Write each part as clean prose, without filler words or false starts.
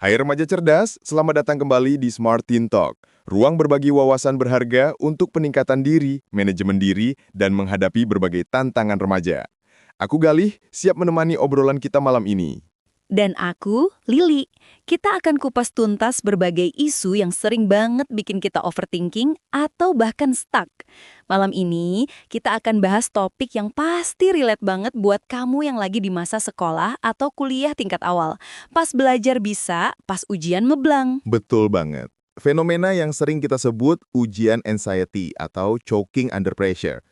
Hai remaja cerdas, selamat datang kembali di Smart Teen Talk, ruang berbagi wawasan berharga untuk peningkatan diri, manajemen diri, dan menghadapi berbagai tantangan remaja. Aku Galih, siap menemani obrolan kita malam ini. Dan aku, Lili. Kita akan kupas tuntas berbagai isu yang sering banget bikin kita overthinking atau bahkan stuck. Malam ini, kita akan bahas topik yang pasti relate banget buat kamu yang lagi di masa sekolah atau kuliah tingkat awal. Pas belajar bisa, pas ujian meblang. Betul banget. Fenomena yang sering kita sebut ujian anxiety atau choking under pressure.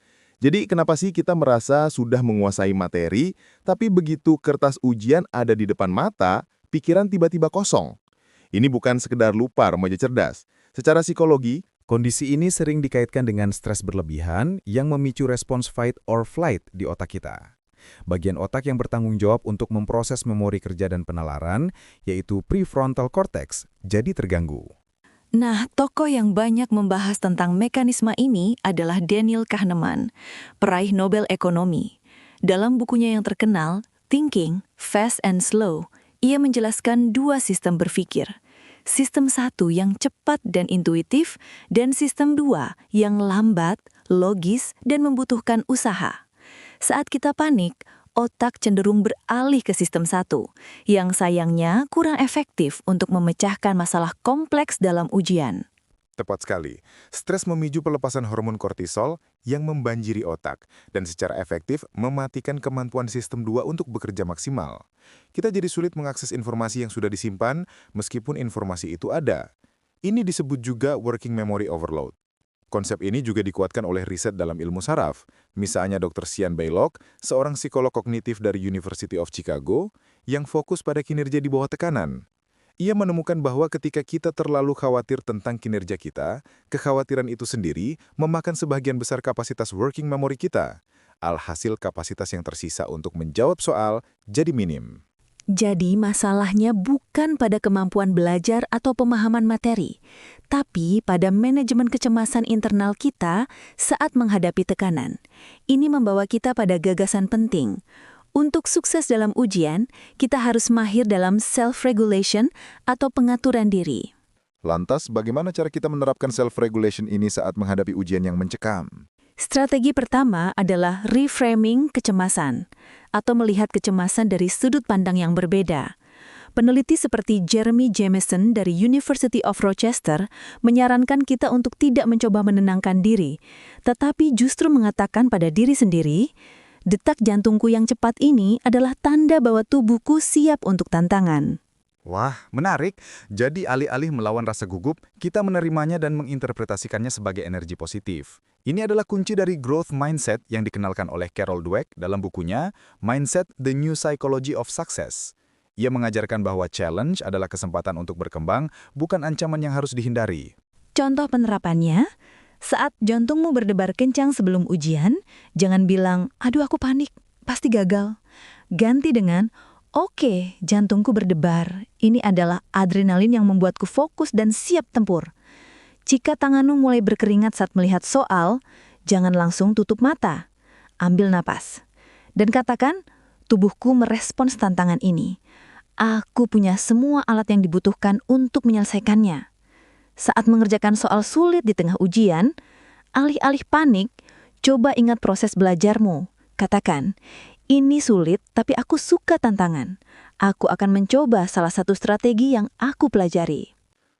Jadi kenapa sih kita merasa sudah menguasai materi, tapi begitu kertas ujian ada di depan mata, pikiran tiba-tiba kosong? Ini bukan sekedar lupa remaja cerdas. Secara psikologi, Kondisi ini sering dikaitkan dengan stres berlebihan yang memicu respons fight or flight di otak kita. Bagian otak yang bertanggung jawab untuk memproses memori kerja dan penalaran, yaitu prefrontal cortex, jadi terganggu. Nah, tokoh yang banyak membahas tentang mekanisme ini adalah Daniel Kahneman, peraih Nobel Ekonomi. Dalam bukunya yang terkenal, Thinking, Fast and Slow, ia menjelaskan dua sistem berpikir. Sistem satu yang cepat dan intuitif, dan sistem dua yang lambat, logis, dan membutuhkan usaha. Saat kita panik, otak cenderung beralih ke sistem satu, yang sayangnya kurang efektif untuk memecahkan masalah kompleks dalam ujian. tepat sekali. Stres memicu pelepasan hormon kortisol yang membanjiri otak dan secara efektif mematikan kemampuan sistem 2 untuk bekerja maksimal. Kita jadi sulit mengakses informasi yang sudah disimpan meskipun informasi itu ada. Ini disebut juga working memory overload. Konsep ini juga dikuatkan oleh riset dalam ilmu saraf. Misalnya Dr. Sian Baylok, seorang psikolog kognitif dari University of Chicago, yang fokus pada kinerja di bawah tekanan. Ia menemukan bahwa ketika kita terlalu khawatir tentang kinerja kita, kekhawatiran itu sendiri memakan sebagian besar kapasitas working memory kita. Alhasil kapasitas yang tersisa untuk menjawab soal jadi minim. Jadi masalahnya bukan pada kemampuan belajar atau pemahaman materi, tapi pada manajemen kecemasan internal kita saat menghadapi tekanan. Ini membawa kita pada gagasan penting. Untuk sukses dalam ujian, kita harus mahir dalam self-regulation atau pengaturan diri. Lantas, bagaimana cara kita menerapkan self-regulation ini saat menghadapi ujian yang mencekam? Strategi pertama adalah reframing kecemasan, atau melihat kecemasan dari sudut pandang yang berbeda. Peneliti seperti Jeremy Jameson dari University of Rochester menyarankan kita untuk tidak mencoba menenangkan diri, tetapi justru mengatakan pada diri sendiri, detak jantungku yang cepat ini adalah tanda bahwa tubuhku siap untuk tantangan. Wah, menarik. Jadi alih-alih melawan rasa gugup, kita menerimanya dan menginterpretasikannya sebagai energi positif. Ini adalah kunci dari growth mindset yang dikenalkan oleh Carol Dweck dalam bukunya Mindset: The New Psychology of Success. Ia mengajarkan bahwa challenge adalah kesempatan untuk berkembang, bukan ancaman yang harus dihindari. Contoh penerapannya, saat jantungmu berdebar kencang sebelum ujian, jangan bilang, aduh aku panik, pasti gagal. Ganti dengan, oke, jantungku berdebar, ini adalah adrenalin yang membuatku fokus dan siap tempur. Jika tanganmu mulai berkeringat saat melihat soal, jangan langsung tutup mata. Ambil napas. Dan katakan, tubuhku merespons tantangan ini. Aku punya semua alat yang dibutuhkan untuk menyelesaikannya. Saat mengerjakan soal sulit di tengah ujian, alih-alih panik, coba ingat proses belajarmu. Katakan, ini sulit tapi aku suka tantangan. Aku akan mencoba salah satu strategi yang aku pelajari.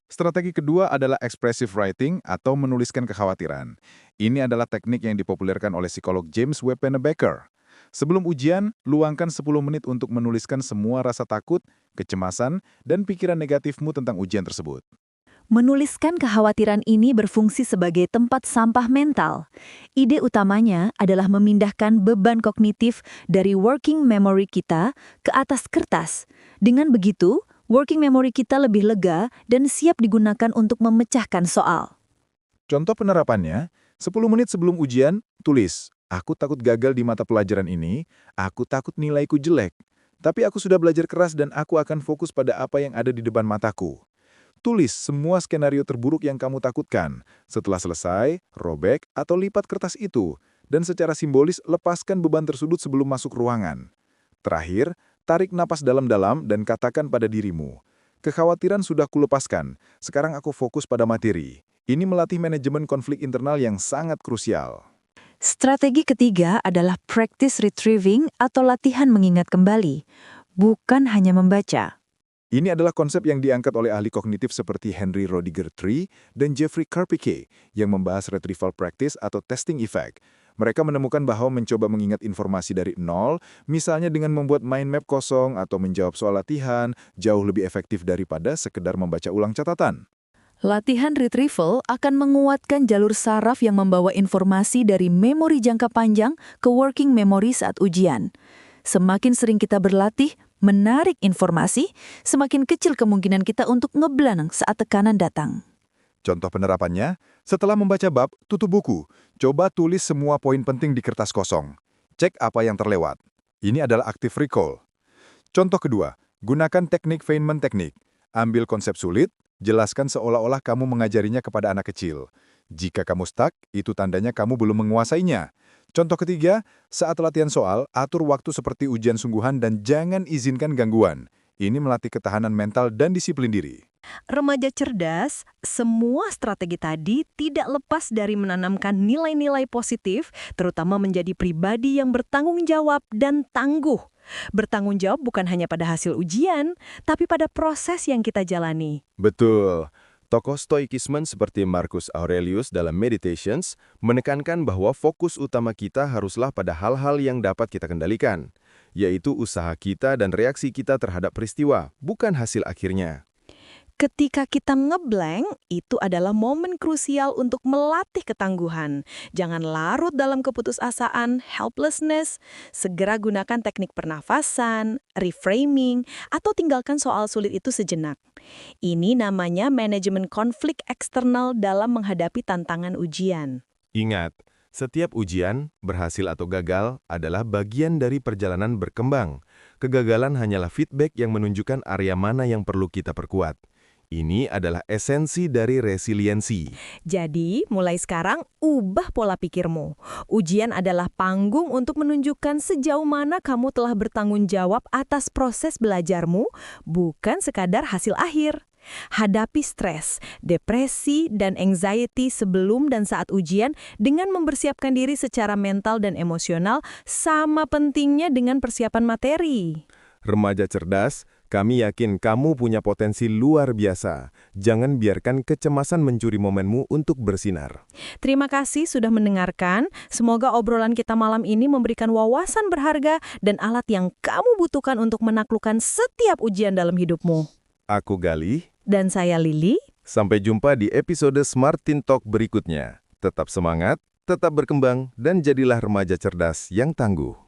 Strategi kedua adalah expressive writing atau menuliskan kekhawatiran. Ini adalah teknik yang dipopulerkan oleh psikolog James W. Pennebaker. Sebelum ujian, luangkan 10 menit untuk menuliskan semua rasa takut, kecemasan, dan pikiran negatifmu tentang ujian tersebut. Menuliskan kekhawatiran ini berfungsi sebagai tempat sampah mental. Ide utamanya adalah memindahkan beban kognitif dari working memory kita ke atas kertas. Dengan begitu, working memory kita lebih lega dan siap digunakan untuk memecahkan soal. Contoh penerapannya, 10 menit sebelum ujian, tulis, aku takut gagal di mata pelajaran ini, aku takut nilaiku jelek. Tapi aku sudah belajar keras dan aku akan fokus pada apa yang ada di depan mataku. Tulis semua skenario terburuk yang kamu takutkan. Setelah selesai, robek atau lipat kertas itu, dan secara simbolis lepaskan beban tersudut sebelum masuk ruangan. Terakhir, tarik napas dalam-dalam dan katakan pada dirimu, Kekhawatiran sudah kulepaskan, sekarang aku fokus pada materi. Ini melatih manajemen konflik internal yang sangat krusial. Strategi ketiga adalah practice retrieving atau latihan mengingat kembali, bukan hanya membaca. Ini adalah konsep yang diangkat oleh ahli kognitif seperti Henry Rodiger Tree dan Jeffrey Karpike yang membahas retrieval practice atau testing effect. Mereka menemukan bahwa mencoba mengingat informasi dari nol, misalnya dengan membuat mind map kosong atau menjawab soal latihan, jauh lebih efektif daripada sekedar membaca ulang catatan. Latihan retrieval akan menguatkan jalur saraf yang membawa informasi dari memori jangka panjang ke working memory saat ujian. Semakin sering kita berlatih menarik informasi, semakin kecil kemungkinan kita untuk ngeblank saat tekanan datang. Contoh penerapannya, setelah membaca bab, tutup buku. Coba tulis semua poin penting di kertas kosong. Cek apa yang terlewat. Ini adalah active recall. Contoh kedua, gunakan teknik Feynman teknik. Ambil konsep sulit, jelaskan seolah-olah kamu mengajarinya kepada anak kecil. Jika kamu stuck, itu tandanya kamu belum menguasainya. Contoh ketiga, saat latihan soal, atur waktu seperti ujian sungguhan dan jangan izinkan gangguan. Ini melatih ketahanan mental dan disiplin diri. Remaja cerdas, semua strategi tadi tidak lepas dari menanamkan nilai-nilai positif, terutama menjadi pribadi yang bertanggung jawab dan tangguh. Bertanggung jawab bukan hanya pada hasil ujian, tapi pada proses yang kita jalani. Betul. Tokoh Stoikisme seperti Marcus Aurelius dalam Meditations menekankan bahwa fokus utama kita haruslah pada hal-hal yang dapat kita kendalikan, yaitu usaha kita dan reaksi kita terhadap peristiwa, bukan hasil akhirnya. Ketika kita ngeblank, itu adalah momen krusial untuk melatih ketangguhan. Jangan larut dalam keputusasaan, helplessness. Segera gunakan teknik pernafasan, reframing, atau tinggalkan soal sulit itu sejenak. Ini namanya manajemen konflik eksternal dalam menghadapi tantangan ujian. Ingat, setiap ujian, berhasil atau gagal, adalah bagian dari perjalanan berkembang. Kegagalan hanyalah feedback yang menunjukkan area mana yang perlu kita perkuat. Ini adalah esensi dari resiliensi. Jadi, mulai sekarang, ubah pola pikirmu. Ujian adalah panggung untuk menunjukkan sejauh mana kamu telah bertanggung jawab atas proses belajarmu, bukan sekadar hasil akhir. Hadapi stres, depresi, dan anxiety sebelum dan saat ujian dengan mempersiapkan diri secara mental dan emosional sama pentingnya dengan persiapan materi. Remaja cerdas, kami yakin kamu punya potensi luar biasa. Jangan biarkan kecemasan mencuri momenmu untuk bersinar. Terima kasih sudah mendengarkan. Semoga obrolan kita malam ini memberikan wawasan berharga dan alat yang kamu butuhkan untuk menaklukkan setiap ujian dalam hidupmu. Aku Galih. Dan saya Lili. Sampai jumpa di episode Smart Teen Talk berikutnya. Tetap semangat, tetap berkembang, dan jadilah remaja cerdas yang tangguh.